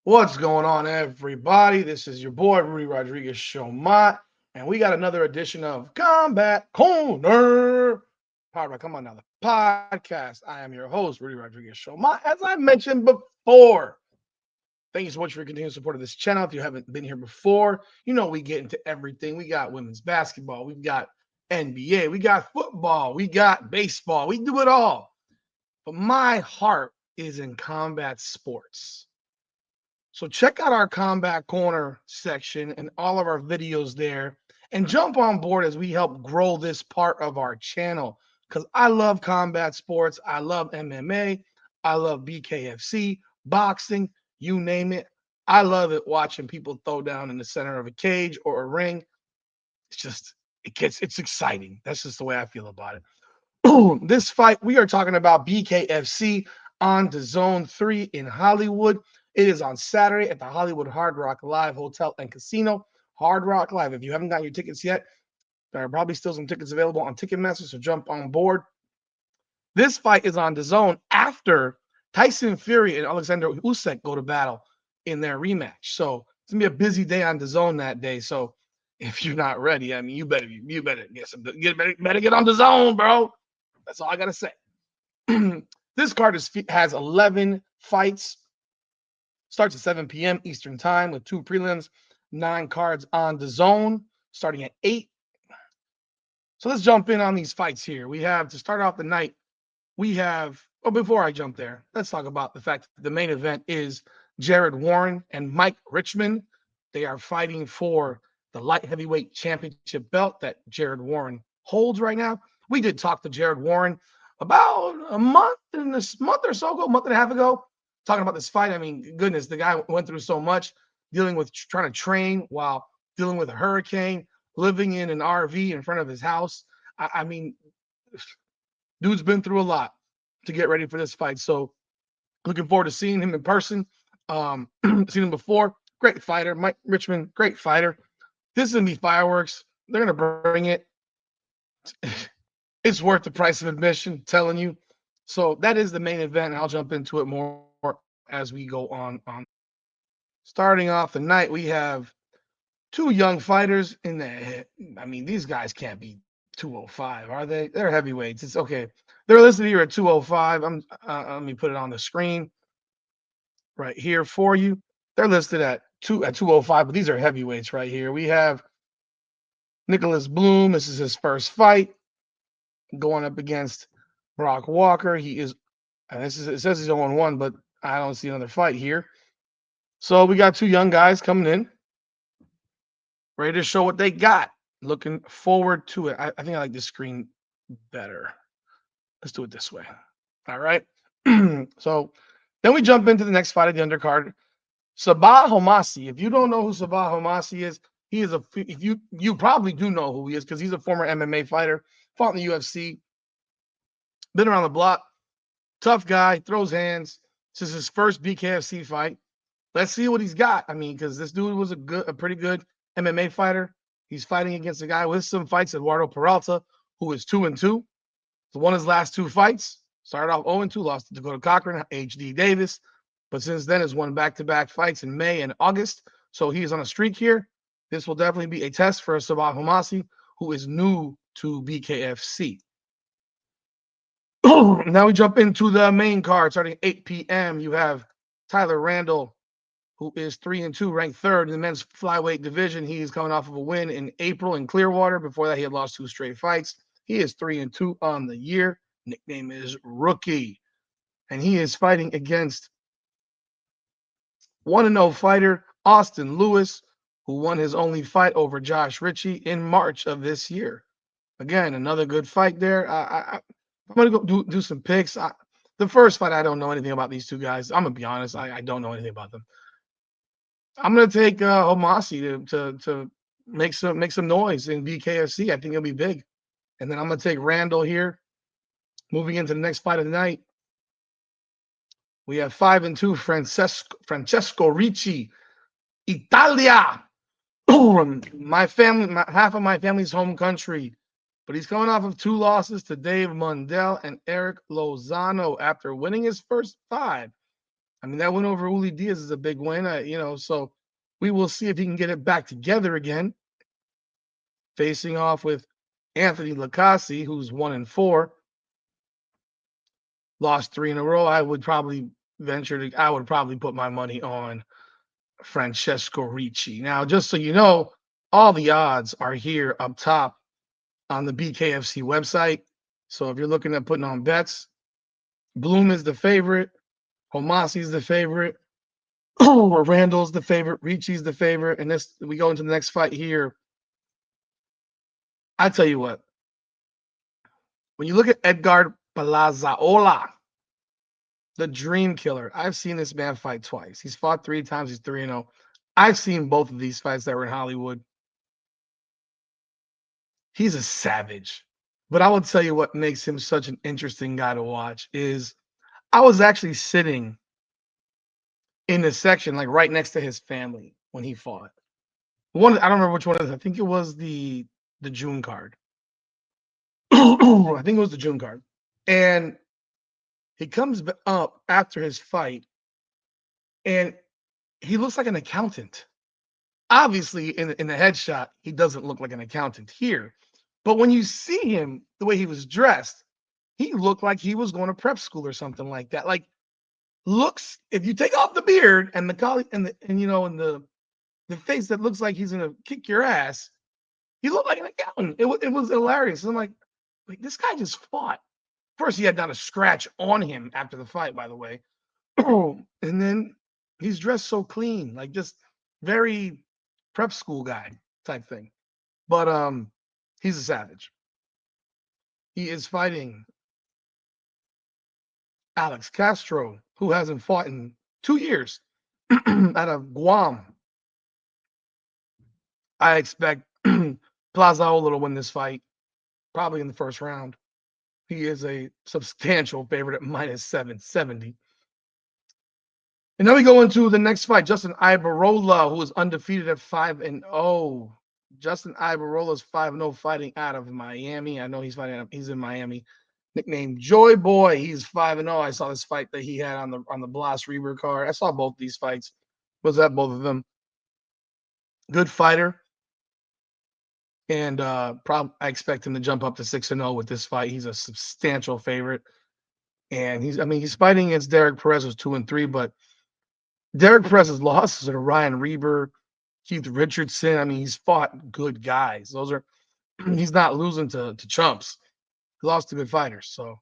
What's going on, everybody? This is your boy, Rudy Rodriguez Showmont, and we got another edition of Combat Corner, powered by Come On Now, the podcast. I am your host, Rudy Rodriguez Showmont. As I mentioned before, thank you so much for your continued support of this channel. If you haven't been here before, you know we get into everything. We got women's basketball, we've got NBA, we got football, we got baseball, we do it all. But my heart is in combat sports. So check out our Combat Corner section and all of our videos there and jump on board as we help grow this part of our channel because I love combat sports. I love MMA. I love BKFC, boxing, you name it. I love it watching people throw down in the center of a cage or a ring. It's exciting. That's just the way I feel about it. This fight, we are talking about BKFC on DAZN 3 in Hollywood. It is on Saturday at the Hollywood Hard Rock Live Hotel and Casino. Hard Rock Live. If you haven't gotten your tickets yet, there are probably still some tickets available on Ticketmaster, so jump on board. This fight is on DAZN after Tyson Fury and Alexander Usyk go to battle in their rematch. So it's gonna be a busy day on DAZN that day. So if you're not ready, I mean, you better get on DAZN, bro. That's all I gotta say. This card has 11 fights. Starts at 7 p.m. Eastern Time with 2 prelims, 9 cards on DAZN, starting at 8. So let's jump in on these fights here. We have, to start off the night, before I jump there, let's talk about the fact that the main event is Jared Warren and Mike Richman. They are fighting for the light heavyweight championship belt that Jared Warren holds right now. We did talk to Jared Warren about a month or so ago, month and a half ago, talking about this fight. I mean, goodness, the guy went through so much, dealing with trying to train while dealing with a hurricane, living in an RV in front of his house. I mean, dude's been through a lot to get ready for this fight. So looking forward to seeing him in person. Seen him before. Great fighter. Mike Richman, great fighter. This is going to be fireworks. They're going to bring it. It's worth the price of admission, telling you. So that is the main event. I'll jump into it more as we go on. Starting off the night, we have 2 young fighters in the. I mean, these guys can't be 205, are they? They're heavyweights. It's okay. They're listed here at 205. Let me put it on the screen right here for you. They're listed at 205, but these are heavyweights right here. We have Nicholas Bloom. This is his first fight, going up against Brock Walker. It says he's 0-1, but I don't see another fight here. So we got 2 young guys coming in, ready to show what they got. Looking forward to it. I think I like this screen better. Let's do it this way. All right. So then we jump into the next fight of the undercard. Sabah Homasi. If you don't know who Sabah Homasi is, you probably do know who he is because he's a former MMA fighter, fought in the UFC, been around the block, tough guy, throws hands. This is his first BKFC fight. Let's see what he's got. I mean, because this dude was a pretty good MMA fighter. He's fighting against a guy with some fights, Eduardo Peralta, who is 2-2. So won his last 2 fights. Started off 0-2, lost to Dakota Cochran, H.D. Davis. But since then has won back-to-back fights in May and August. So he's on a streak here. This will definitely be a test for Sabah Homasi, who is new to BKFC. Now we jump into the main card. Starting at 8 p.m., you have Tyler Randall, who is 3-2, ranked 3rd in the men's flyweight division. He is coming off of a win in April in Clearwater. Before that, he had lost 2 straight fights. He is 3-2 on the year. Nickname is Rookie. And he is fighting against 1-0 fighter Austin Lewis, who won his only fight over Josh Ritchie in March of this year. Again, another good fight there. I'm going to go do some picks. The first fight, I don't know anything about these 2 guys. I'm going to be honest. I don't know anything about them. I'm going to take Homasi to make some noise in BKFC. I think it'll be big. And then I'm going to take Randall here. Moving into the next fight of the night, we have 5-2 Francesco Ricci, Italia. Half of my family's home country. But he's coming off of 2 losses to Dave Mundell and Eric Lozano after winning his first 5. I mean, that win over Uli Diaz is a big win. So we will see if he can get it back together again. Facing off with Anthony Lacassi, who's 1-4, lost 3 in a row. I would probably put my money on Francesco Ricci. Now, just so you know, all the odds are here up top on the BKFC website. So if you're looking at putting on bets, Bloom is the favorite, Homasi is the favorite, Randall's the favorite, Ricci's the favorite, and this we go into the next fight here. I tell you what, when you look at Edgar Palazaola, the dream killer, I've seen this man fight twice. He's fought 3 times. He's 3-0. I've seen both of these fights that were in Hollywood. He's a savage. But I will tell you what makes him such an interesting guy to watch is I was actually sitting in the section like right next to his family when he fought. I don't remember which one it is. I think it was the June card. I think it was the June card. And he comes up after his fight and he looks like an accountant. Obviously, in the headshot, he doesn't look like an accountant here. But when you see him, the way he was dressed, he looked like he was going to prep school or something like that. Like, looks, if you take off the beard and the collie and the face that looks like he's gonna kick your ass, he looked like an accountant. It was hilarious. I'm like, this guy just fought. First, he had not a scratch on him after the fight, by the way. And then he's dressed so clean, like just very prep school guy type thing. But he's a savage. He is fighting Alex Castro, who hasn't fought in 2 years out of Guam. I expect Plazaola to win this fight, probably in the first round. He is a substantial favorite at minus 770. And then we go into the next fight. Justin Ibarola, who is undefeated at 5-0. Justin Ibarola is 5-0 fighting out of Miami. I know he's in Miami. Nicknamed Joy Boy. He's 5-0. I saw this fight that he had on the Blas Reber card. I saw both these fights. Was at both of them. Good fighter. And I expect him to jump up to 6-0 with this fight. He's a substantial favorite. And he's fighting against Derek Perez, who's 2-3, but Derek Perez's losses are to Ryan Reber, Keith Richardson. He's fought good guys. He's not losing to chumps. He lost to good fighters. So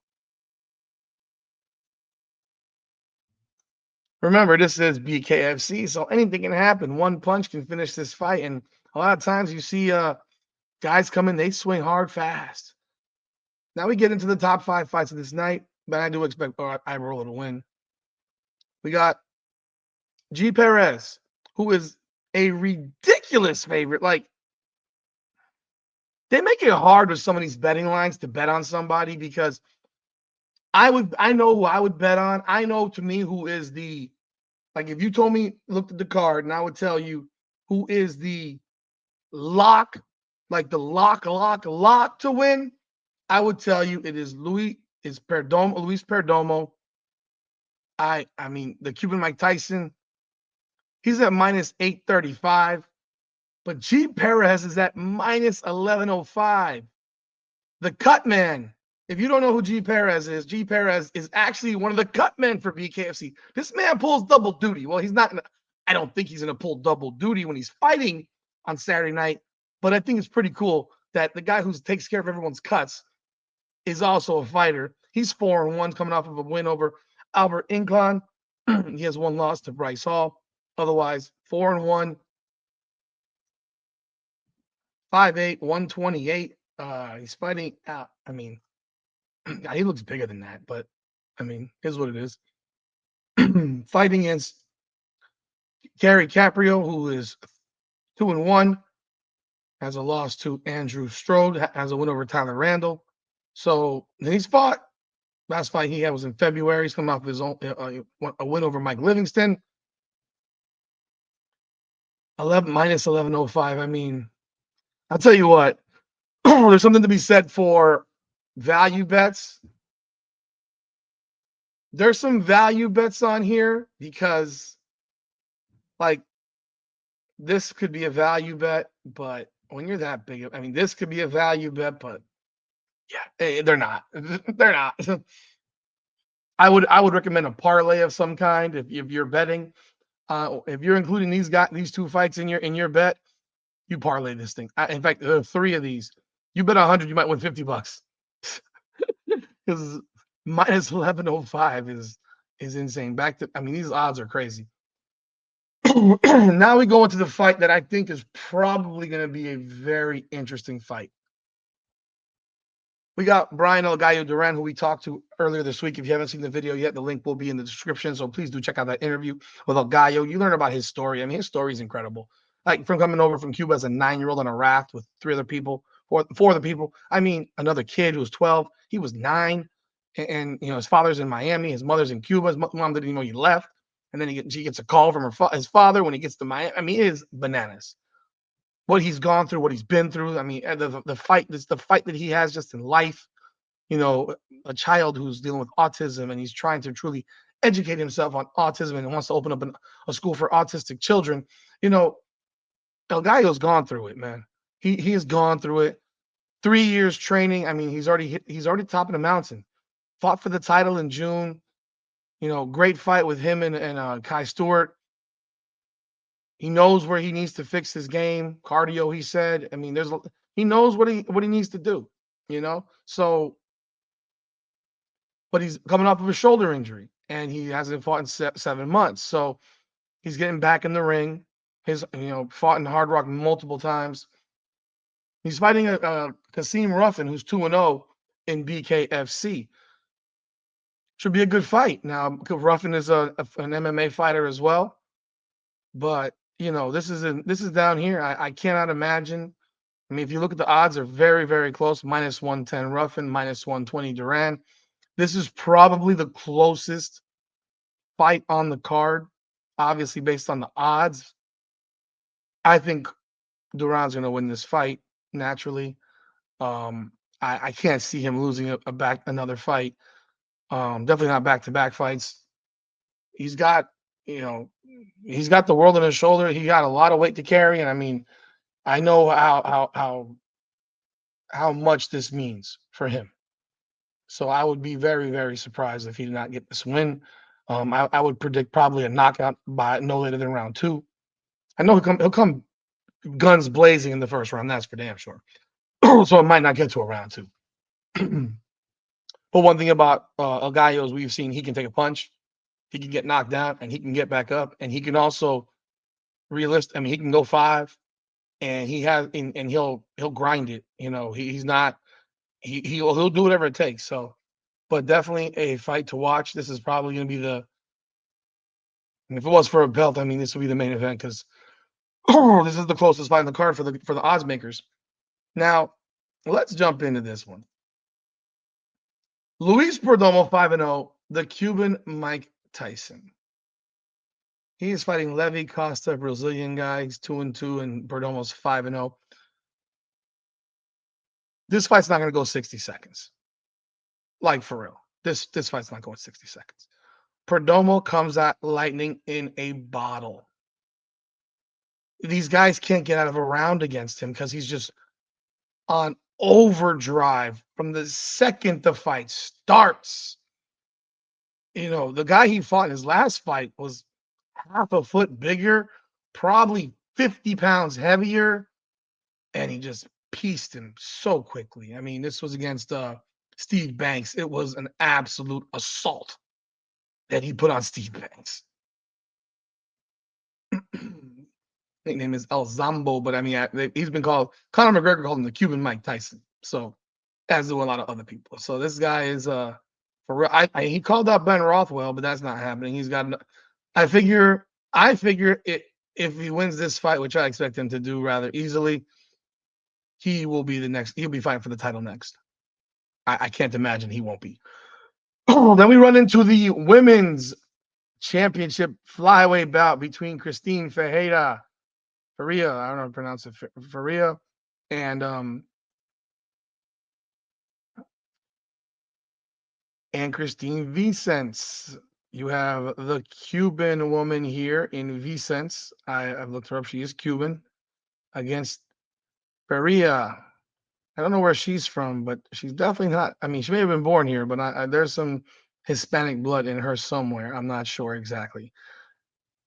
remember, this is BKFC, so anything can happen. One punch can finish this fight. And a lot of times you see guys come in, they swing hard fast. Now we get into the top 5 fights of this night, but I do expect Ibarola to win. We got G. Perez, who is a ridiculous favorite. Like, they make it hard with some of these betting lines to bet on somebody because I know who I would bet on. I know to me who is if you told me, looked at the card, and I would tell you who is the lock, like the lock to win, I would tell you it is Luis Perdomo. The Cuban Mike Tyson, he's at minus 835, but G. Perez is at minus 1105. The cut man. If you don't know who G. Perez is actually one of the cut men for BKFC. This man pulls double duty. Well, I don't think he's gonna pull double duty when he's fighting on Saturday night, but I think it's pretty cool that the guy who takes care of everyone's cuts is also a fighter. He's 4-1, coming off of a win over Albert Inclon. He has 1 loss to Bryce Hall. Otherwise, 4-1, 5'8", 128. He's fighting out. He looks bigger than that, but here's what it is. Fighting against Gary Caprio, who is 2-1, has a loss to Andrew Strode, has a win over Tyler Randall. So he's fought. Last fight he had was in February. He's coming off his own a win over Mike Livingston. Minus 1105. I'll tell you what. There's something to be said for value bets There's some value bets on here because, like, this could be a value bet, but when you're that big, I mean, this could be a value bet, but yeah, they're not. They're not. I would recommend a parlay of some kind if you're betting. If you're including these two fights in your bet, you parlay this thing. In fact, there are three of these. You bet 100, you might win $50 because minus 1105 is insane. I mean, these odds are crazy. Now we go into the fight that I think is probably going to be a very interesting fight. We got Bryan Gallo Duran, who we talked to earlier this week. If you haven't seen the video yet, the link will be in the description. So please do check out that interview with Gallo. You learn about his story. I mean, his story is incredible. Like from coming over from Cuba as a 9-year-old on a raft with three other people, four other people. I mean, another kid who was 12. He was 9, and you know his father's in Miami, his mother's in Cuba. His mom didn't even know he left, and then she gets a call from his father when he gets to Miami. I mean, it is bananas what he's gone through, what he's been through. I mean, the fight, the fight that he has just in life, you know, a child who's dealing with autism and he's trying to truly educate himself on autism and wants to open up a school for autistic children. You know, El Gallo's gone through it, man. He has gone through it. 3 years training. I mean, he's already topping the mountain. Fought for the title in June. You know, great fight with him and Kai Stewart. He knows where he needs to fix his game. Cardio, he said. I mean, he knows what he needs to do, you know? So but he's coming off of a shoulder injury and he hasn't fought in 7 months. So he's getting back in the ring. Fought in Hard Rock multiple times. He's fighting a Kasim Ruffin, who's 2-0 in BKFC. Should be a good fight. Now, Ruffin is an MMA fighter as well, but you know this is down here. I cannot imagine. I mean, if you look at the odds, they're very very close. Minus 110 Ruffin, minus 120 Duran. This is probably the closest fight on the card, obviously based on the odds. I think Duran's going to win this fight naturally. Um, I can't see him losing another fight. Definitely not back to back fights. He's got you know he's got the world on his shoulder. He got a lot of weight to carry, and I mean I know how much this means for him. So I would be very very surprised if he did not get this win. I would predict probably a knockout by no later than round 2. I know he'll come guns blazing in the first round. That's for damn sure. So it might not get to a round 2. But one thing about El Gallo is we've seen he can take a punch, he can get knocked down, and he can get back up, and he can also I mean, he can go 5, and he'll grind it. You know, he's not he'll do whatever it takes. So, but definitely a fight to watch. This is probably going to be and if it was for a belt, I mean, this would be the main event because this is the closest fight in the card for the odds makers. Now, let's jump into this one. Luis Perdomo 5-0, the Cuban Mike Tyson. He is fighting Levi Costa, Brazilian guy. He's 2-2, and Perdomo's 5-0. This fight's not going to go 60 seconds. Like for real. This fight's not going 60 seconds. Perdomo comes out lightning in a bottle. These guys can't get out of a round against him because he's just on overdrive from the second the fight starts. You know, the guy he fought in his last fight was half a foot bigger, probably 50 pounds heavier, and he just pieced him so quickly. I mean, this was against Steve Banks. It was an absolute assault that he put on Steve Banks. Nickname is El Zambo, but I mean, he's been called, Conor McGregor called him the Cuban Mike Tyson. So, as do a lot of other people. So this guy is for real. He called out Ben Rothwell, but that's not happening. He's got. I figure it if he wins this fight, which I expect him to do rather easily, he will be the next. He'll be fighting for the title next. I can't imagine he won't be. Then we run into the women's championship flyweight bout between Christine Ferea, I don't know how to pronounce it, Ferea, and and Christine Vicens. You have the Cuban woman here in Vicens. I've looked her up. She is Cuban against Ferea. I don't know where she's from, but she's definitely not. I mean, she may have been born here, but there's some Hispanic blood in her somewhere. I'm not sure exactly.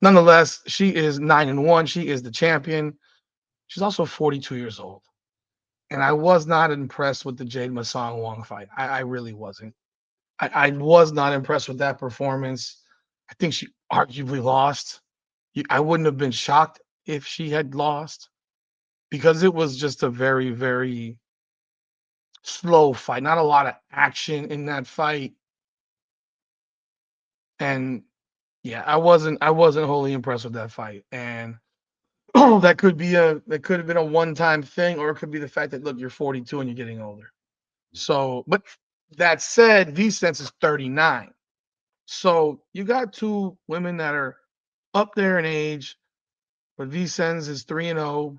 Nonetheless, she is 9-1. She is the champion. She's also 42 years old. And I was not impressed with the Jade Masang Wong fight. I really wasn't. I was not impressed with that performance. I think she arguably lost. I wouldn't have been shocked if she had lost because it was just a very, very slow fight. Not a lot of action in that fight. And yeah, I wasn't wholly impressed with that fight. And that could have been a one-time thing, or it could be the fact that look, you're 42 and you're getting older. So, but that said, Vicens is 39. So you got two women that are up there in age, but Vicens is 3-0,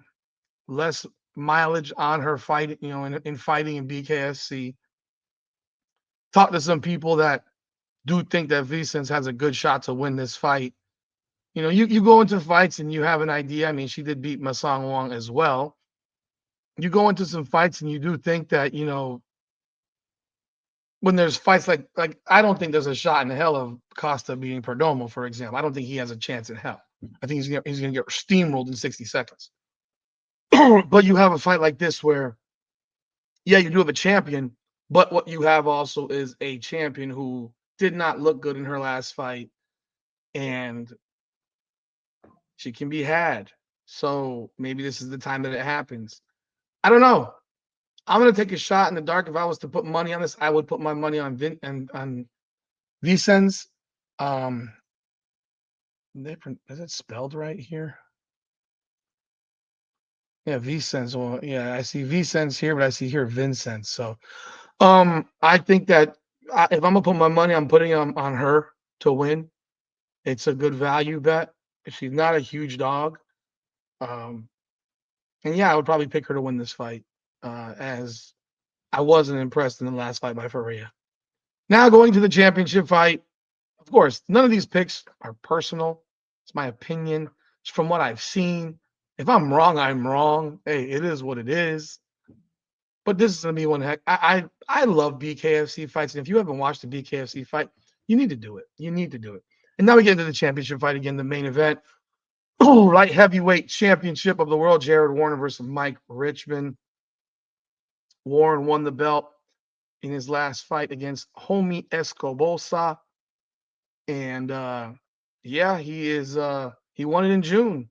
less mileage on her fight, in fighting in BKFC. Talk to some people that do think that Vicens has a good shot to win this fight. You go into fights and you have an idea. I mean, she did beat Masang Wong as well. You go into some fights and you do think that, when there's fights like I don't think there's a shot in hell of Costa beating Perdomo, for example. I don't think he has a chance in hell. I think he's gonna get steamrolled in 60 seconds. But you have a fight like this where, yeah, you do have a champion, but what you have also is a champion who did not look good in her last fight, and she can be had. So maybe this is the time that it happens. I don't know. I'm gonna take a shot in the dark. If I was to put money on this, I would put my money on on Vicens. Um, is it spelled right here? Yeah, Vicens. Well, yeah, I see Vicens here, but I see here Vincent. So, I think that if I'm gonna put my money, I'm putting on her to win. It's a good value bet. She's not a huge dog. Um, and yeah, I would probably pick her to win this fight. As I wasn't impressed in the last fight by Ferea. Now going to the championship fight. Of course, none of these picks are personal. It's my opinion. It's from what I've seen. If I'm wrong, I'm wrong. Hey, it is what it is. But this is gonna be one heck. I love BKFC fights, and if you haven't watched a BKFC fight, you need to do it. You need to do it. And now we get into the championship fight again, the main event. Light heavyweight championship of the world. Jared Warner versus Mike Richman. Warren won the belt in his last fight against Homie Escobosa. And yeah, he won it in June.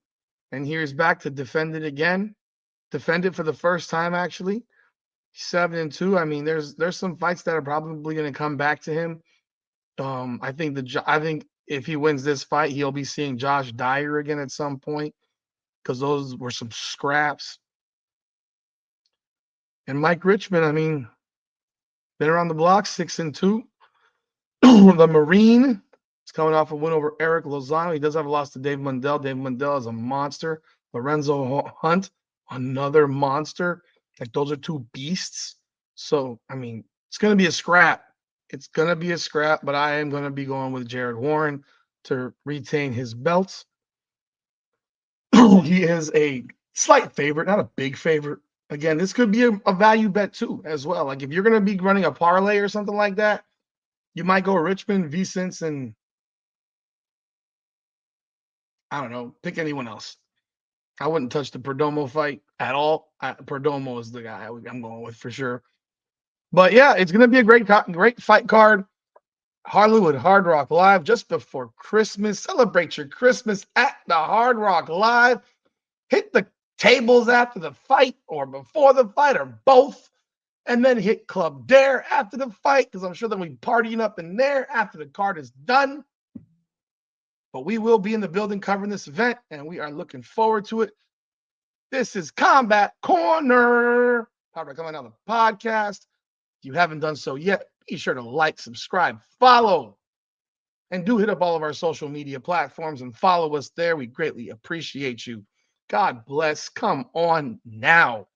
And here's back to defend it again. Defend it for the first time, actually. 7-2. I mean, there's some fights that are probably going to come back to him. I think if he wins this fight, he'll be seeing Josh Dyer again at some point because those were some scraps. And Mike Richman, I mean, been around the block, 6-2. The Marine is coming off a win over Eric Lozano. He does have a loss to Dave Mundell. Dave Mundell is a monster. Lorenzo Hunt, another monster. Like those are two beasts. So I mean, it's gonna be a scrap. It's gonna be a scrap, but I am gonna be going with Jared Warren to retain his belts. He is a slight favorite, not a big favorite. Again, this could be a value bet too, as well. Like if you're gonna be running a parlay or something like that, you might go Richmond, Vicens, and I don't know, pick anyone else. I wouldn't touch the Perdomo fight at all. Perdomo is the guy I'm going with for sure. But yeah, it's going to be a great fight card. Hollywood Hard Rock Live just before Christmas. Celebrate your Christmas at the Hard Rock Live. Hit the tables after the fight or before the fight or both. And then hit Club Dare after the fight because I'm sure they'll be partying up in there after the card is done. But we will be in the building covering this event, and we are looking forward to it. This is Combat Corner, powered by Coming Out the Podcast. If you haven't done so yet, be sure to like, subscribe, follow, and do hit up all of our social media platforms and follow us there. We greatly appreciate you. God bless. Come on now.